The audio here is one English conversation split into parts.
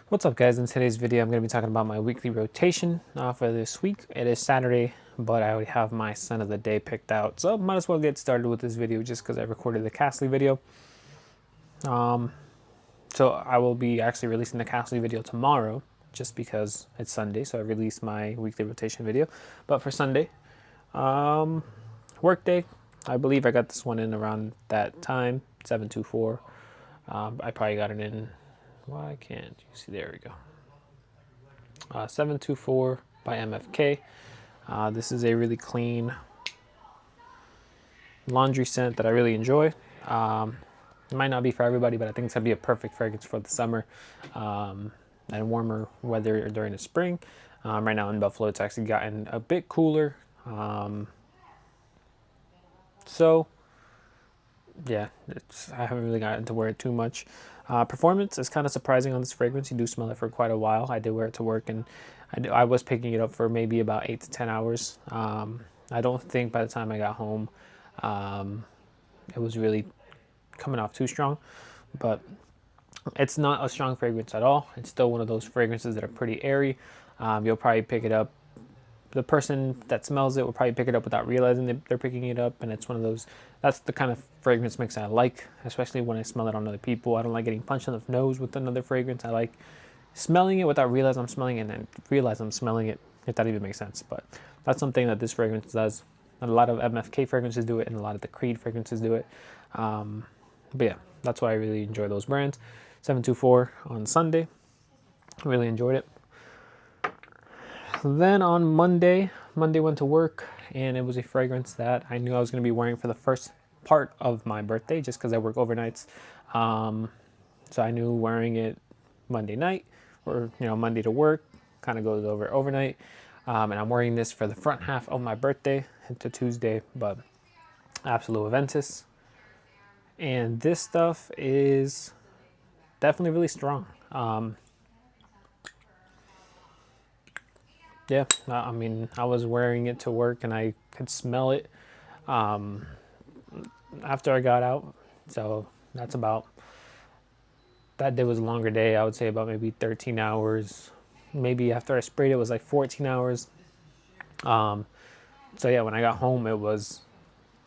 What's up, guys? In today's video I'm going to be talking about my weekly rotation for this week. It is Saturday, but I already have my scent of the day picked out, so might as well get started with this video just because I recorded the Castley video. So I will be actually releasing the Castley video tomorrow just because it's Sunday, so I released my weekly rotation video. But for Sunday, work day, I believe I got this one in around that time, 724. I probably got it in. Why can't you see? There we go. 724 by MFK. This is a really clean laundry scent that I really enjoy. It might not be for everybody, but I think it's going to be a perfect fragrance for the summer and warmer weather during the spring. Right now in Buffalo, it's actually gotten a bit cooler. So yeah, I haven't really gotten to wear it too much. Performance is kind of surprising on this fragrance. You do smell it for quite a while. I did wear it to work, and I was picking it up for maybe about 8 to 10 hours. I don't think by the time I got home, it was really coming off too strong, but it's not a strong fragrance at all. It's still one of those fragrances that are pretty airy. You'll probably pick it up. The person that smells it will probably pick it up without realizing they're picking it up, and it's one of those, that's the kind of fragrance mix I like, especially when I smell it on other people. I don't like getting punched in the nose with another fragrance. I like smelling it without realizing I'm smelling it, and then realize I'm smelling it, if that even makes sense. But that's something that this fragrance does. A lot of MFK fragrances do it, and a lot of the Creed fragrances do it. But yeah, that's why I really enjoy those brands. 724 on Sunday, really enjoyed it. Then on Monday went to work, and it was a fragrance that I knew I was going to be wearing for the first part of my birthday, just because I work overnights. So I knew wearing it Monday night, or Monday to work, kind of goes over overnight. And I'm wearing this for the front half of my birthday into Tuesday, but Absolu Aventus. And this stuff is definitely really strong. Yeah, I mean, I was wearing it to work and I could smell it after I got out. So that's about, that day was a longer day. I would say about maybe 13 hours. Maybe after I sprayed it was like 14 hours. So yeah, when I got home, it was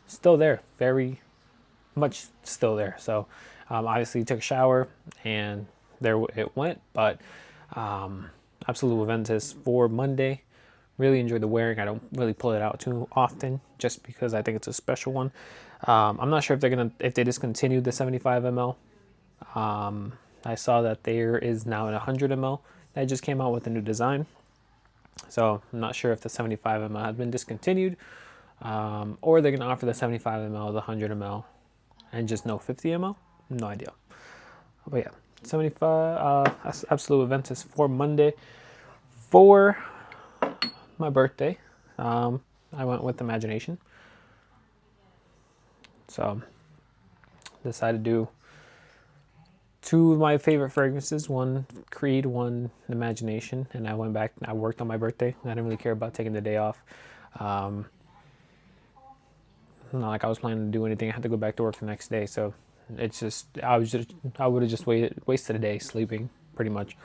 still there, very much still there. So obviously took a shower and there it went, but Absolu Aventus for Monday. Really enjoyed the wearing. I don't really pull it out too often just because I think it's a special one. I'm not sure if they discontinued the 75 ml. I saw that there is now an 100 ml that just came out with a new design. So I'm not sure if the 75 ml has been discontinued, or they're going to offer the 75 ml, the 100 ml, and just no 50 ml. No idea. But yeah, 75 Absolu Aventus for Monday. For my birthday, I went with Imagination. So decided to do two of my favorite fragrances, one Creed, one Imagination, and I went back, I worked on my birthday. I didn't really care about taking the day off. Not like I was planning to do anything. I had to go back to work the next day, so it's just, I would have just wasted a day sleeping, pretty much.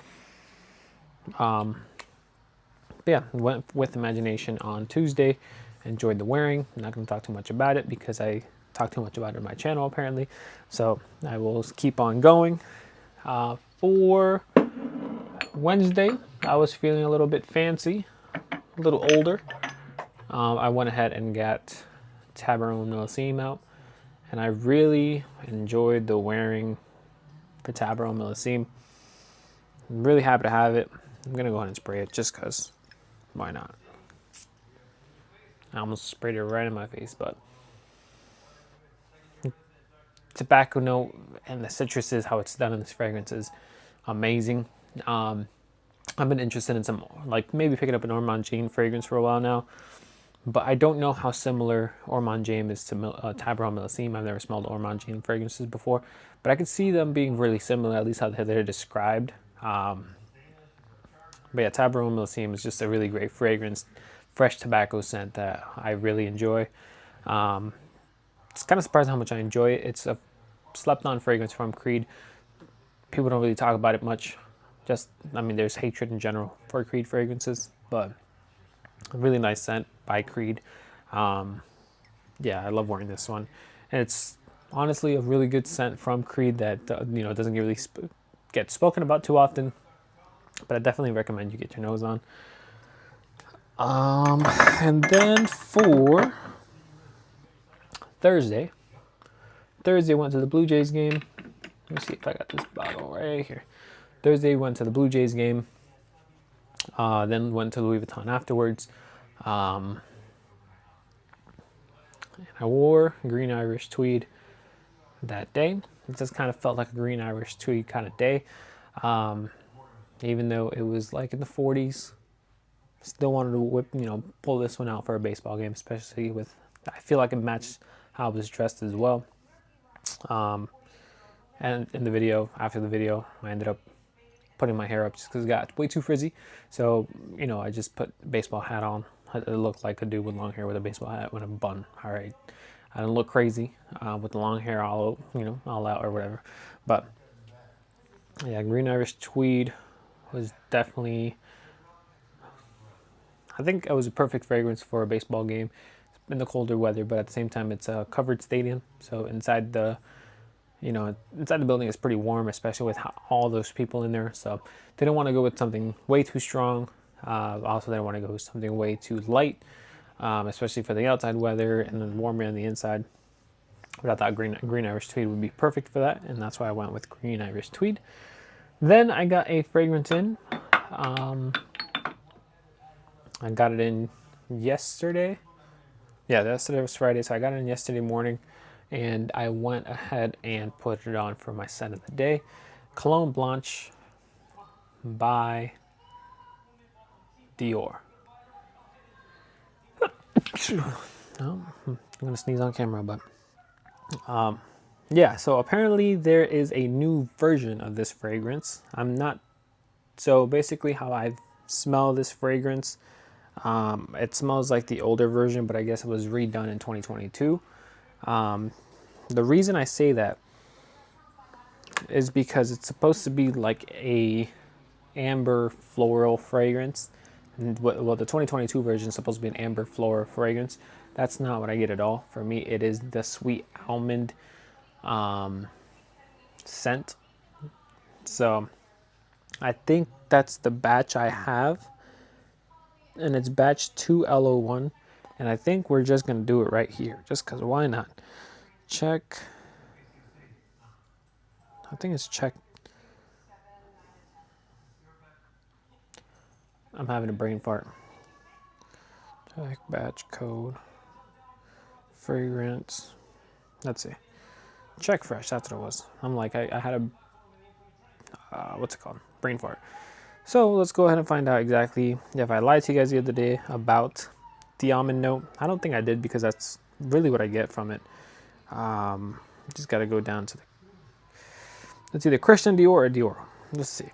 But yeah, went with Imagination on Tuesday. Enjoyed the wearing. I'm not going to talk too much about it because I talk too much about it on my channel apparently. So I will keep on going. For Wednesday, I was feeling a little bit fancy, a little older. I went ahead and got Tabac Millesime out, and I really enjoyed the wearing for Tabac Millesime. I'm really happy to have it. I'm going to go ahead and spray it just because. Why not? I almost sprayed it right in my face, but tobacco note and the citruses, how it's done in this fragrance is amazing. I've been interested in some, like maybe picking up an Ormond James fragrance for a while now, but I don't know how similar Ormond James is to Tabac Millesime. I've never smelled Ormond James fragrances before, but I could see them being really similar, at least how they're described. But yeah, Tabac Millesime is just a really great fragrance, fresh tobacco scent that I really enjoy. It's kind of surprising how much I enjoy it. It's a slept-on fragrance from Creed. People don't really talk about it much. just, I mean, there's hatred in general for Creed fragrances, but a really nice scent by Creed. Yeah, I love wearing this one. And it's honestly a really good scent from Creed that, doesn't really get spoken about too often, but I definitely recommend you get your nose on. And then for Thursday went to the Blue Jays game. Let me see if I got this bottle right here. Thursday went to the Blue Jays game. Then went to Louis Vuitton afterwards. And I wore green Irish tweed that day. It just kind of felt like a green Irish tweed kind of day. Even though it was like in the 40s, still wanted to pull this one out for a baseball game, especially with, I feel like it matched how I was dressed as well. And in the video, after the video, I ended up putting my hair up just because it got way too frizzy. So, I just put a baseball hat on. It looked like a dude with long hair with a baseball hat with a bun. All right. I didn't look crazy with the long hair all out or whatever. But, yeah, green Irish tweed was definitely, I think it was a perfect fragrance for a baseball game in the colder weather, but at the same time, it's a covered stadium. So inside the building is pretty warm, especially with all those people in there. So they don't want to go with something way too strong. Also, they don't want to go with something way too light, especially for the outside weather, and then warmer on the inside. But I thought green Irish tweed would be perfect for that, and that's why I went with green Irish tweed. Then I got a fragrance in. I got it in yesterday. Yeah, yesterday was Friday, so I got it in yesterday morning. And I went ahead and put it on for my scent of the day. Cologne Blanche by Dior. I'm going to sneeze on camera, but... yeah, so apparently there is a new version of this fragrance. So basically how I smell this fragrance, it smells like the older version, but I guess it was redone in 2022. The reason I say that is because it's supposed to be like a amber floral fragrance. And the 2022 version is supposed to be an amber floral fragrance. That's not what I get at all. For me, it is the sweet almond scent. So I think that's the batch I have. And it's batch 2LO1. And I think we're just going to do it right here. Just because why not? Check. I think it's check. I'm having a brain fart. Check batch code. Fragrance. Let's see. Check fresh. That's what it was. I'm like, I had a, what's it called? Brain fart. So let's go ahead and find out exactly if I lied to you guys the other day about the almond note. I don't think I did because that's really what I get from it. Just got to go down to it's either Christian Dior or Dior. Let's see.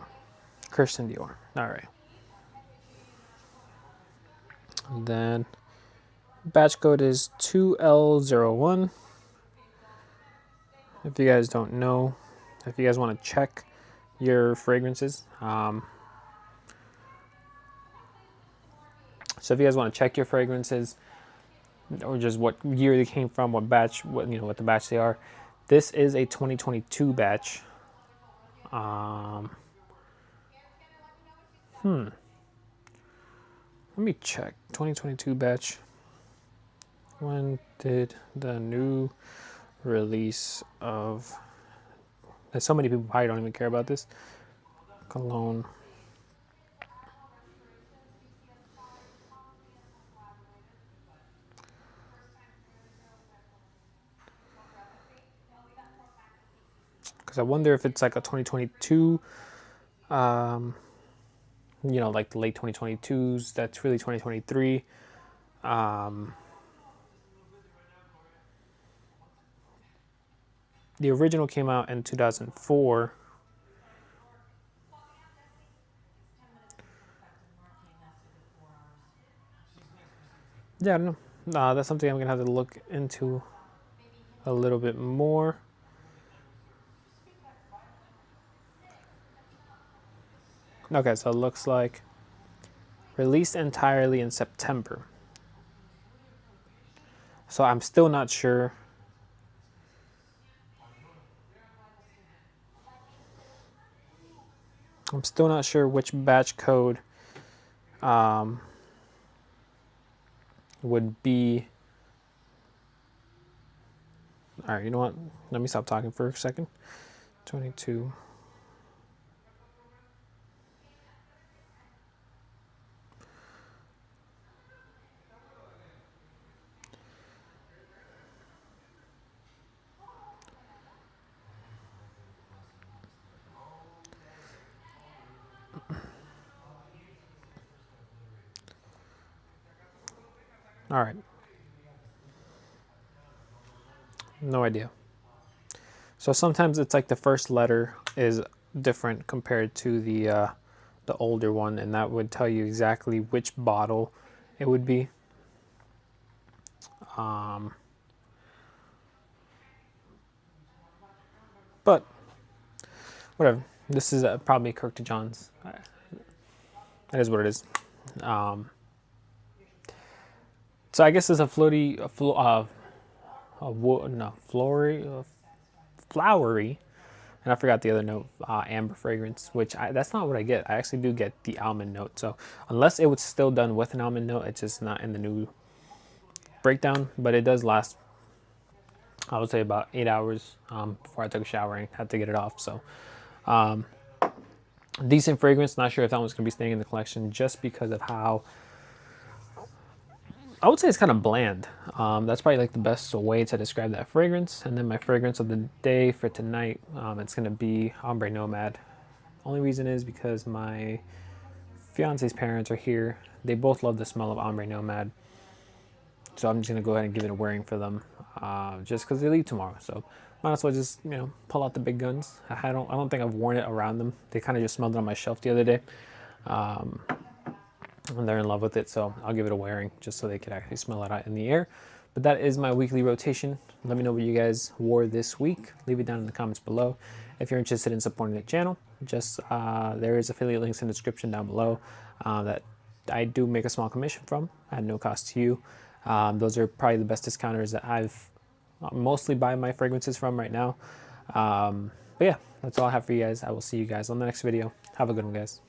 Christian Dior. All right. And then batch code is 2L01. If you guys don't know, if you guys want to check your fragrances, so if you guys want to check your fragrances, or just what year they came from, what batch, what the batch they are. This is a 2022 batch. Let me check. 2022 batch. When did the new release of... There's so many people probably don't even care about this. Cologne. Because I wonder if it's like a 2022, like the late 2022s, that's really 2023. The original came out in 2004. Yeah, I don't know. That's something I'm going to have to look into a little bit more. Okay, so it looks like released entirely in September. So I'm still not sure. I'm still not sure which batch code would be. All right, you know what? Let me stop talking for a second. 22. All right. No idea. So sometimes it's like the first letter is different compared to the older one, and that would tell you exactly which bottle it would be. But whatever. This is probably Kirk to John's. That is what it is. So I guess it's a floaty, flowery, and I forgot the other note, amber fragrance, which that's not what I get. I actually do get the almond note. So unless it was still done with an almond note, it's just not in the new breakdown. But it does last, I would say, about 8 hours before I took a shower and had to get it off. So decent fragrance. Not sure if that one's going to be staying in the collection just because of how, I would say it's kind of bland. That's probably like the best way to describe that fragrance. And then my fragrance of the day for tonight, it's going to be Ombre Nomad. Only reason is because my fiance's parents are here. They both love the smell of Ombre Nomad. So I'm just going to go ahead and give it a wearing for them just because they leave tomorrow. So might as well just, pull out the big guns. I don't think I've worn it around them. They kind of just smelled it on my shelf the other day. And they're in love with it, so I'll give it a wearing just so they could actually smell it out in the air. But that is my weekly rotation. Let me know what you guys wore this week. Leave it down in the comments below. If you're interested in supporting the channel, just there is affiliate links in the description down below that I do make a small commission from at no cost to you. Those are probably the best discounters that I've mostly buy my fragrances from right now. But yeah, that's all I have for you guys. I will see you guys on the next video. Have a good one, guys.